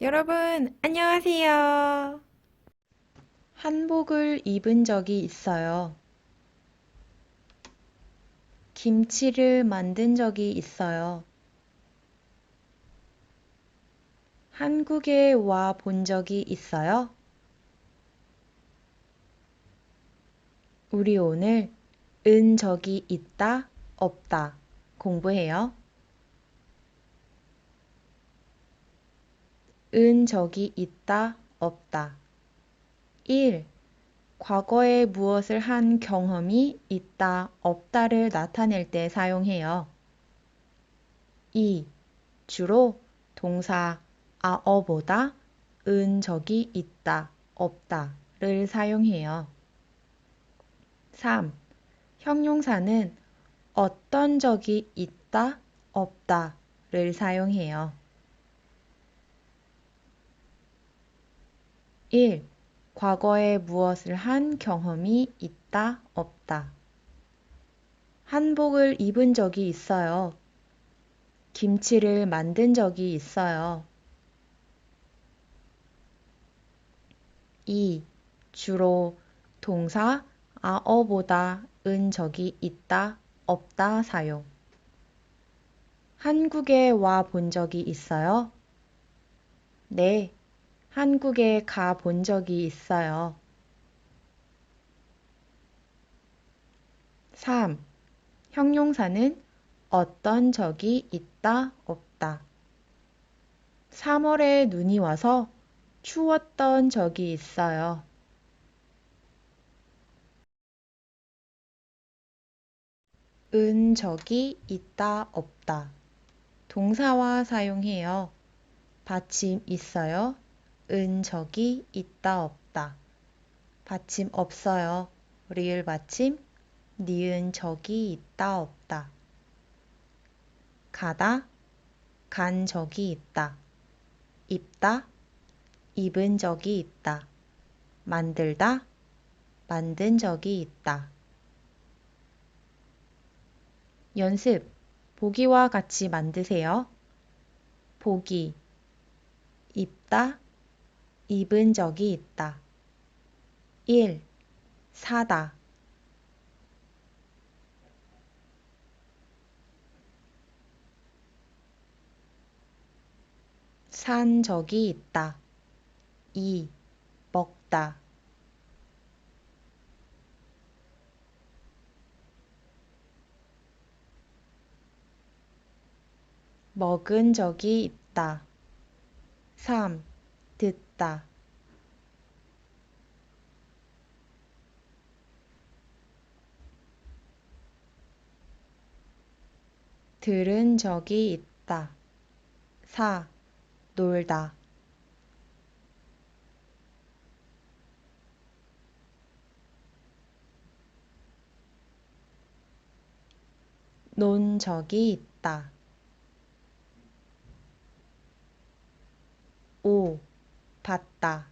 여러분, 안녕하세요. 한복을 입은 적이 있어요. 김치를 만든 적이 있어요. 한국에 와 본 적이 있어요. 우리 오늘 은 적이 있다, 없다 공부해요. 은 적이 있다, 없다. 1. 과거에 무엇을 한 경험이 있다, 없다를 나타낼 때 사용해요. 2. 주로 동사 아어보다 은 적이 있다, 없다를 사용해요. 3. 형용사는 어떤 적이 있다, 없다를 사용해요. 1. 과거에 무엇을 한 경험이 있다, 없다. 한복을 입은 적이 있어요. 김치를 만든 적이 있어요. 2. 주로 동사 아어보다 은 적이 있다, 없다 사용. 한국에 와 본 적이 있어요? 네, 한국에 가 본 적이 있어요. 3. 형용사는 어떤 적이 있다, 없다. 3월에 눈이 와서 추웠던 적이 있어요. 은 적이 있다, 없다. 동사와 사용해요. 받침 있어요? 은 적이 있다, 없다. 받침 없어요. 리을 받침 니은 적이 있다, 없다. 가다, 간 적이 있다. 입다, 입은 적이 있다. 만들다, 만든 적이 있다. 연습, 보기와 같이 만드세요. 보기, 입다, 입은 적이 있다. 1. 사다. 산 적이 있다. 2. 먹다. 먹은 적이 있다. 3. 듣다. 들은 적이 있다. 4. 놀다. 논 적이 있다. 5. 봤다.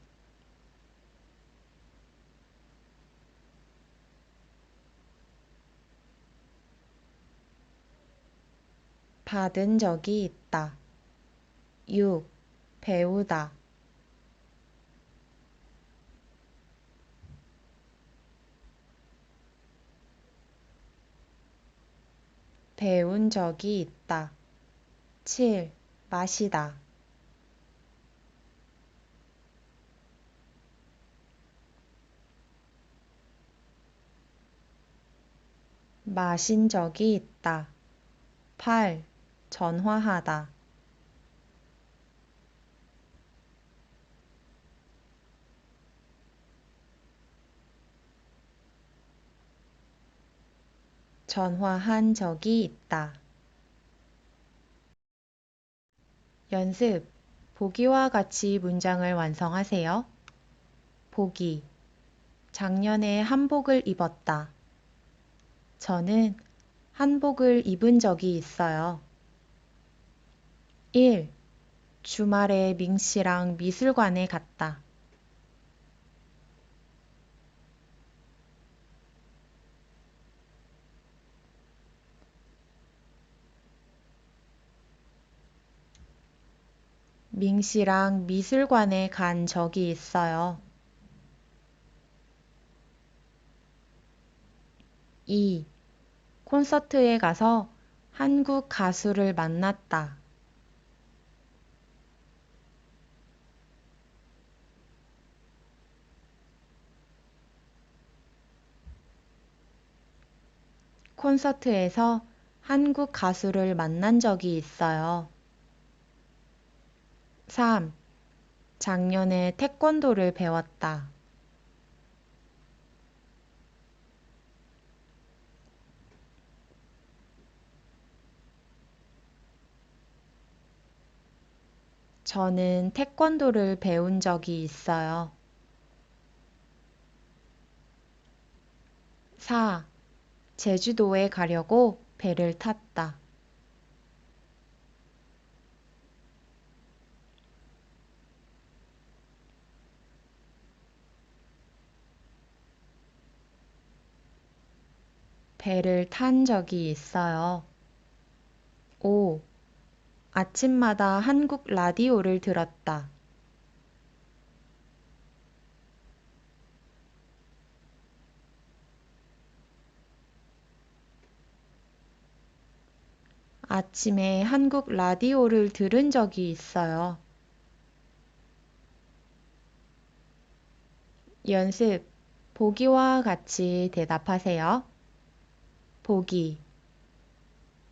받은 적이 있다. 6. 배우다. 배운 적이 있다. 7. 마시다. 마신 적이 있다. 8. 전화하다. 전화한 적이 있다. 연습. 보기와 같이 문장을 완성하세요. 보기. 작년에 한복을 입었다. 저는 한복을 입은 적이 있어요. 1. 주말에 밍씨랑 미술관에 갔다. 밍 씨랑 미술관에 간 적이 있어요. 2. 콘서트에 가서 한국 가수를 만났다. 콘서트에서 한국 가수를 만난 적이 있어요. 3. 작년에 태권도를 배웠다. 저는 태권도를 배운 적이 있어요. 4. 제주도에 가려고 배를 탔다. 배를 탄 적이 있어요. 5. 아침마다 한국 라디오를 들었다. 아침에 한국 라디오를 들은 적이 있어요. 연습. 보기와 같이 대답하세요. 보기.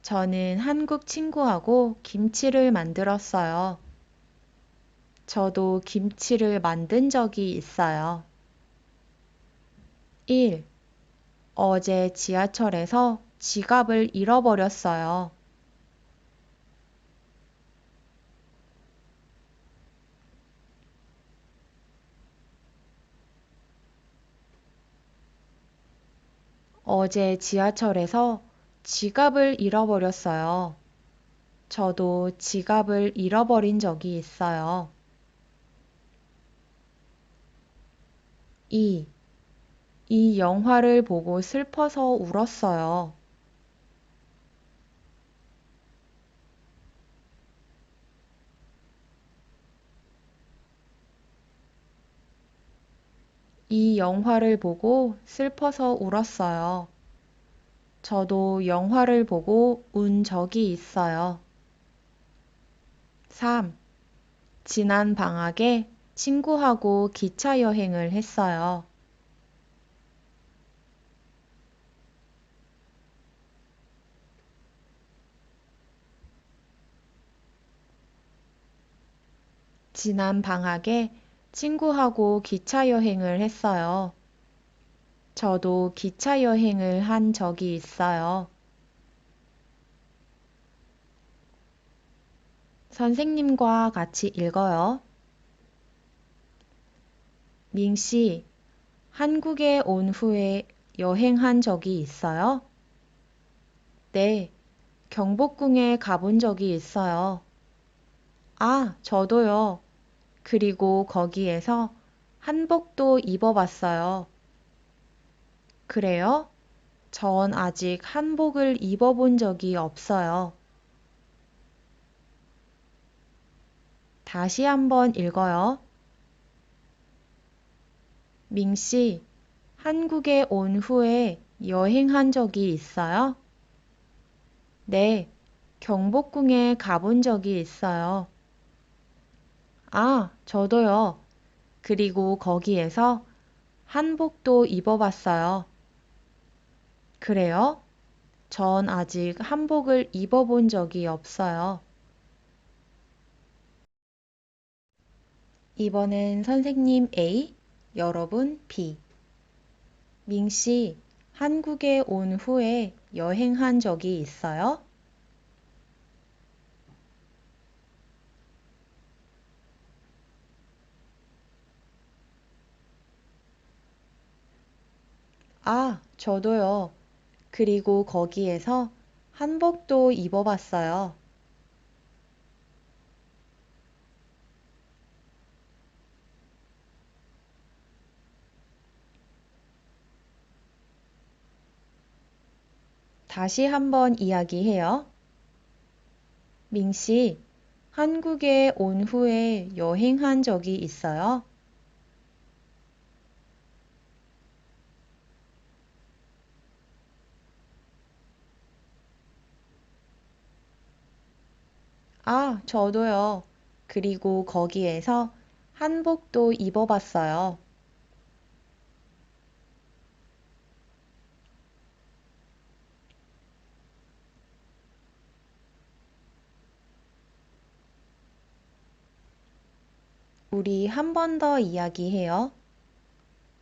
저는 한국 친구하고 김치를 만들었어요. 저도 김치를 만든 적이 있어요. 1. 어제 지하철에서 지갑을 잃어버렸어요. 어제 지하철에서 지갑을 잃어버렸어요. 저도 지갑을 잃어버린 적이 있어요. 2. 이 영화를 보고 슬퍼서 울었어요. 이 영화를 보고 슬퍼서 울었어요. 저도 영화를 보고 운 적이 있어요. 3. 지난 방학에 친구하고 기차 여행을 했어요. 지난 방학에 친구하고 기차 여행을 했어요. 저도 기차 여행을 한 적이 있어요. 선생님과 같이 읽어요. 밍 씨, 한국에 온 후에 여행한 적이 있어요? 네, 경복궁에 가본 적이 있어요. 아, 저도요. 그리고 거기에서 한복도 입어봤어요. 그래요? 전 아직 한복을 입어본 적이 없어요. 다시 한번 읽어요. 밍 씨, 한국에 온 후에 여행한 적이 있어요? 네, 경복궁에 가본 적이 있어요. 아, 저도요. 그리고 거기에서 한복도 입어봤어요. 그래요? 전 아직 한복을 입어본 적이 없어요. 이번엔 선생님 A, 여러분 B. 밍 씨, 한국에 온 후에 여행한 적이 있어요? 아, 저도요. 그리고 거기에서 한복도 입어봤어요. 다시 한번 이야기해요. 밍 씨, 한국에 온 후에 여행한 적이 있어요? 아, 저도요. 그리고 거기에서 한복도 입어봤어요. 우리 한 번 더 이야기해요.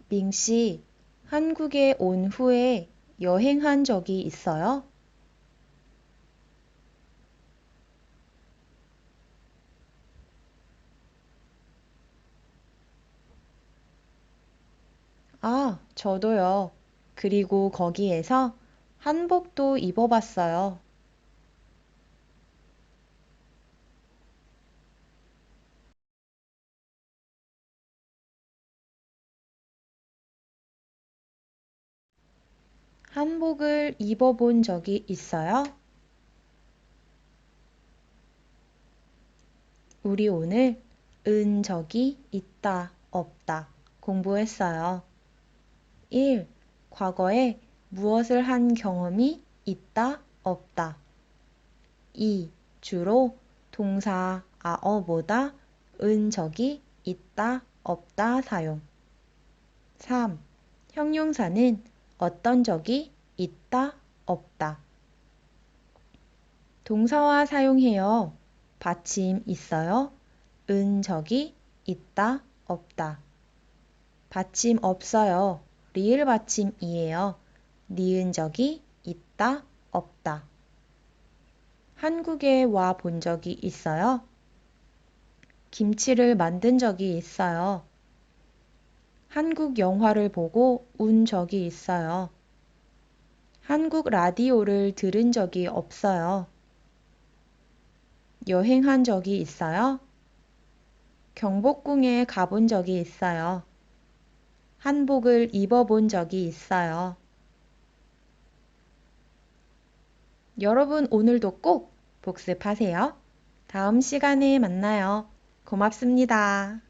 밍 씨, 한국에 온 후에 여행한 적이 있어요? 아, 저도요. 그리고 거기에서 한복도 입어봤어요. 한복을 입어본 적이 있어요? 우리 오늘 은 적이 있다, 없다 공부했어요. 1. 과거에 무엇을 한 경험이 있다, 없다. 2. 주로 동사 아어보다 은 적이 있다, 없다 사용. 3. 형용사는 어떤 적이 있다, 없다. 동사와 사용해요. 받침 있어요? 은 적이 있다, 없다. 받침 없어요. 리을 받침이에요. 니은 적이 있다, 없다. 한국에 와 본 적이 있어요? 김치를 만든 적이 있어요. 한국 영화를 보고 운 적이 있어요. 한국 라디오를 들은 적이 없어요. 여행한 적이 있어요? 경복궁에 가본 적이 있어요. 한복을 입어본 적이 있어요. 여러분 오늘도 꼭 복습하세요. 다음 시간에 만나요. 고맙습니다.